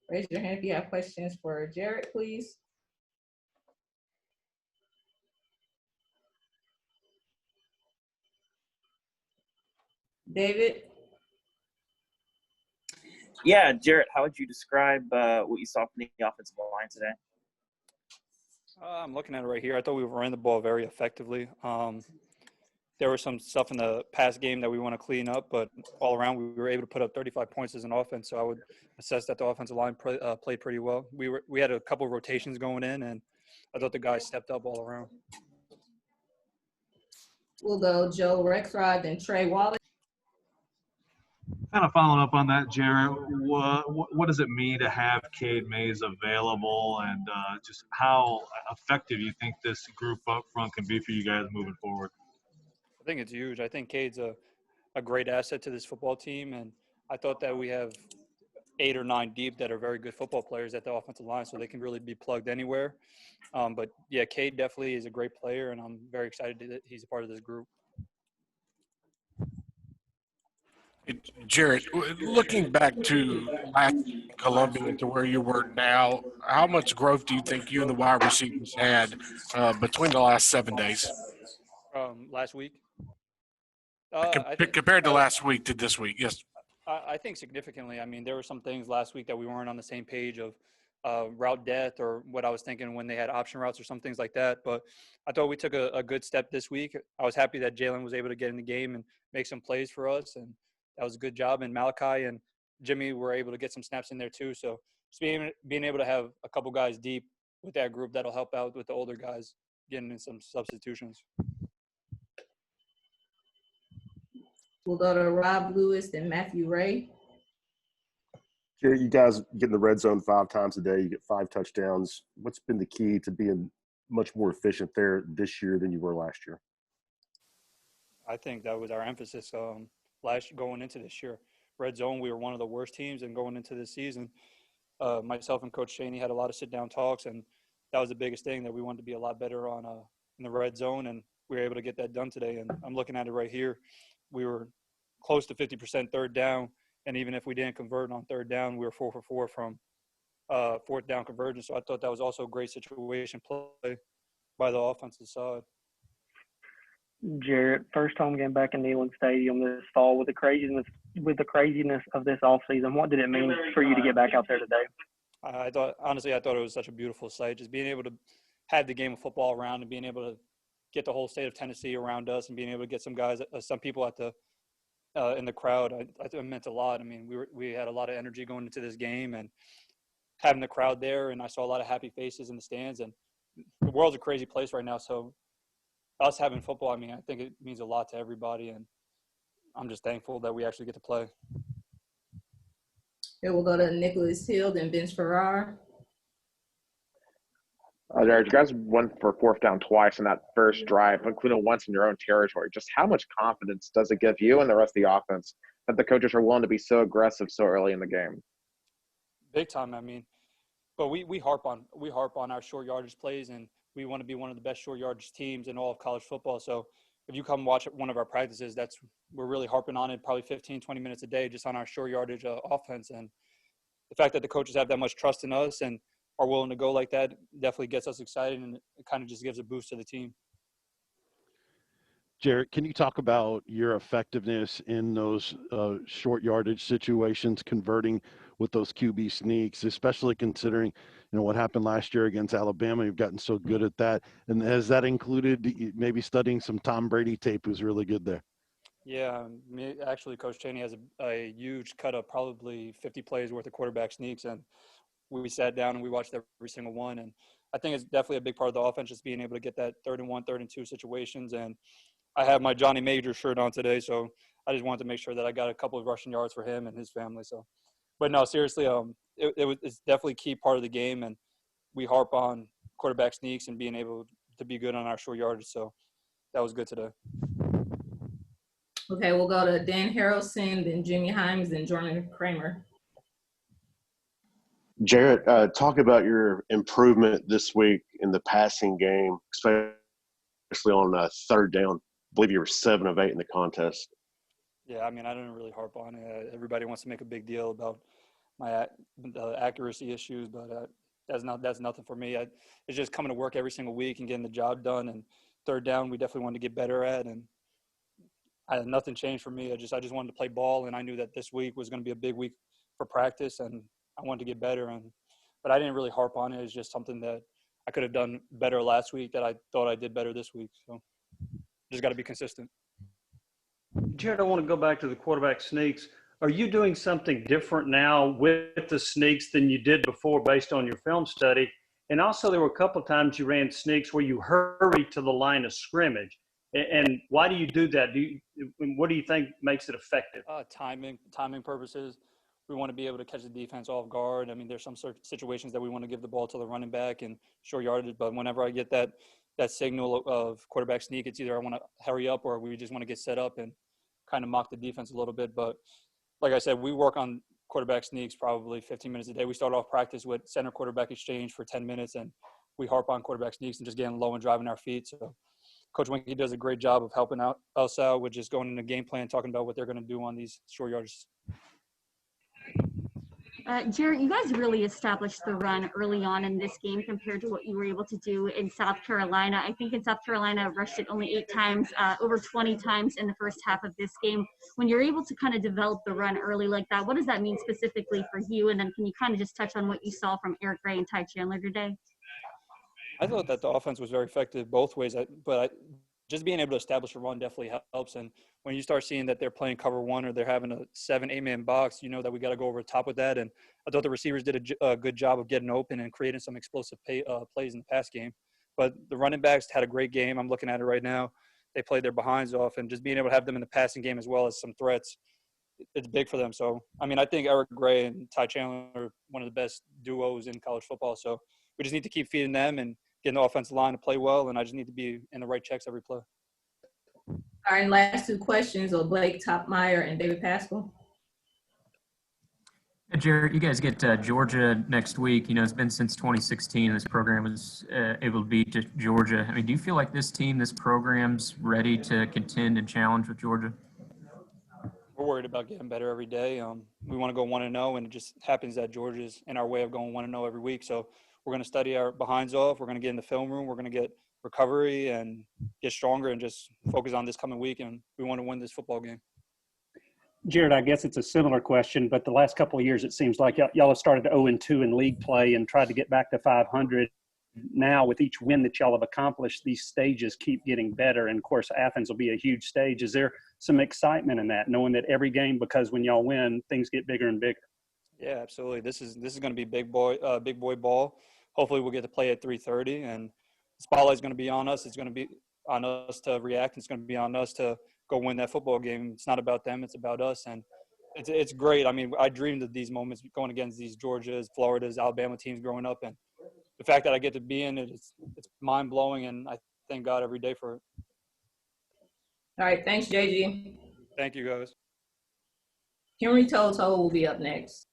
Raise your hand if you have questions for Jared, please. David? Yeah, Jarrett, how would you describe what you saw from the offensive line today? I'm looking at it right here. I thought we ran the ball very effectively. There was some stuff in the past game that we want to clean up, but all around we were able to put up 35 points as an offense. So I would assess that the offensive line played pretty well. We had a couple of rotations going in, and I thought the guys stepped up all around. We'll go Joe Rexrod and Trey Wallace. Kind of following up on that, Jared, what does it mean to have Cade Mays available, and just how effective you think this group up front can be for you guys moving forward? I think it's huge. I think Cade's a great asset to this football team, and I thought that we have 8 or 9 deep that are very good football players at the offensive line, so they can really be plugged anywhere. But, yeah, Cade definitely is a great player, and I'm very excited that he's a part of this group. Jared, looking back to last Columbia to where you were now, how much growth do you think you and the wide receivers had between the last 7 days? Last week? Compared to last week to this week, yes. I think significantly. I mean, there were some things last week that we weren't on the same page of route depth or what I was thinking when they had option routes or some things like that. But I thought we took a good step this week. I was happy that Jalen was able to get in the game and make some plays for us, and that was a good job. And Malachi and Jimmy were able to get some snaps in there too. So just being able to have a couple guys deep with that group, that'll help out with the older guys getting in some substitutions. We'll go to Rob Lewis and Matthew Ray. Jerry, you guys get in the red zone 5 times a day. You get 5 touchdowns. What's been the key to being much more efficient there this year than you were last year? I think that was our emphasis going into this year. Red zone, we were one of the worst teams, and going into this season, myself and Coach Chaney had a lot of sit-down talks, and that was the biggest thing, that we wanted to be a lot better on in the red zone, and we were able to get that done today. And I'm looking at it right here. We were close to 50% third down, and even if we didn't convert on third down, we were 4 for 4 from fourth down conversion. So I thought that was also a great situation play by the offensive side. Jarrett, first home game back in Neyland Stadium this fall with the craziness of this offseason. What did it mean for you to get back out there today? I thought it was such a beautiful sight, just being able to have the game of football around and being able to get the whole state of Tennessee around us and being able to get some people at the in the crowd. It meant a lot. I mean, we had a lot of energy going into this game, and having the crowd there, and I saw a lot of happy faces in the stands. And the world's a crazy place right now, so us having football, I mean, I think it means a lot to everybody, and I'm just thankful that we actually get to play. Here we'll go to Nicholas Hill and Vince Farrar. Jared, you guys went for 4th down twice in that first drive, including once in your own territory. Just how much confidence does it give you and the rest of the offense that the coaches are willing to be so aggressive so early in the game? Big time, I mean. But we harp on our short yardage plays, and we want to be one of the best short yardage teams in all of college football. So if you come watch one of our practices, we're really harping on it probably 15, 20 minutes a day just on our short yardage offense. And the fact that the coaches have that much trust in us and are willing to go like that definitely gets us excited, and it kind of just gives a boost to the team. Jarrett, can you talk about your effectiveness in those short yardage situations, converting with those QB sneaks, especially considering, what happened last year against Alabama? You've gotten so good at that. And has that included maybe studying some Tom Brady tape, who's really good there? Yeah, actually, Coach Chaney has a huge cut of probably 50 plays worth of quarterback sneaks, and we sat down and we watched every single one. And I think it's definitely a big part of the offense, just being able to get that 3rd and 1, 3rd and 2 situations. And I have my Johnny Major shirt on today, so I just wanted to make sure that I got a couple of rushing yards for him and his family. So, but no, seriously, it's definitely a key part of the game, and we harp on quarterback sneaks and being able to be good on our short yardage. So that was good today. Okay, we'll go to Dan Harrelson, then Jimmy Himes, and Jordan Kramer. Jarrett, talk about your improvement this week in the passing game, especially on 3rd down. I believe you were 7 of 8 in the contest. Yeah, I mean, I didn't really harp on it. Everybody wants to make a big deal about the accuracy issues, but that's nothing for me. It's just coming to work every single week and getting the job done. And third down, we definitely wanted to get better at, and nothing changed for me. I just wanted to play ball, and I knew that this week was going to be a big week for practice, and I wanted to get better. But I didn't really harp on it. It's just something that I could have done better last week that I thought I did better this week. So just got to be consistent. Jared, I want to go back to the quarterback sneaks. Are you doing something different now with the sneaks than you did before based on your film study? And also there were a couple of times you ran sneaks where you hurried to the line of scrimmage. And why do you do that? What do you think makes it effective? Timing purposes. We want to be able to catch the defense off guard. I mean, there's some situations that we want to give the ball to the running back and short yardage, but whenever I get that signal of quarterback sneak, it's either I want to hurry up or we just want to get set up and kind of mock the defense a little bit. But like I said, we work on quarterback sneaks probably 15 minutes a day. We start off practice with center quarterback exchange for 10 minutes, and we harp on quarterback sneaks and just getting low and driving our feet. So Coach Winky does a great job of helping us out with just going into game plan, talking about what they're going to do on these short yards. Jarrett, you guys really established the run early on in this game compared to what you were able to do in South Carolina. I think in South Carolina, rushed it only 8 times, over 20 times in the first half of this game. When you're able to kind of develop the run early like that, what does that mean specifically for you? And then can you kind of just touch on what you saw from Eric Gray and Ty Chandler today? I thought that the offense was very effective both ways, but just being able to establish a run definitely helps. And when you start seeing that they're playing cover one or they're having a 7-8 man box, you know that we got to go over the top with that. And I thought the receivers did a good job of getting open and creating some explosive plays in the pass game. But the running backs had a great game. I'm looking at it right now. They played their behinds off, and just being able to have them in the passing game as well as some threats, it's big for them. So, I mean, I think Eric Gray and Ty Chandler are one of the best duos in college football. So we just need to keep feeding them and getting the offensive line to play well, and I just need to be in the right checks every play. All right, last 2 questions are Blake Topmeyer and David Pascal. Hey, Jared, you guys get Georgia next week. You know, it's been since 2016 this program was able to beat Georgia. I mean, do you feel like this program's ready to contend and challenge with Georgia? We're worried about getting better every day. We want to go 1-0, and it just happens that Georgia's in our way of going 1-0 every week. So we're going to study our behinds off. We're going to get in the film room. We're going to get recovery and get stronger and just focus on this coming week. And we want to win this football game. Jared, I guess it's a similar question, but the last couple of years, it seems like y'all have started 0-2 in league play and tried to get back to 500. Now, with each win that y'all have accomplished, these stages keep getting better. And, of course, Athens will be a huge stage. Is there some excitement in that, knowing that every game, because when y'all win, things get bigger and bigger? Yeah, absolutely. This is going to be big boy ball. Hopefully we'll get to play at 3:30, and the spotlight's going to be on us. It's going to be on us to react. It's going to be on us to go win that football game. It's not about them. It's about us. And it's great. I mean, I dreamed of these moments going against these Georgias, Floridas, Alabama teams growing up. And the fact that I get to be in it, it's mind-blowing, and I thank God every day for it. All right, thanks, JG. Thank you, guys. Henry Toto will be up next.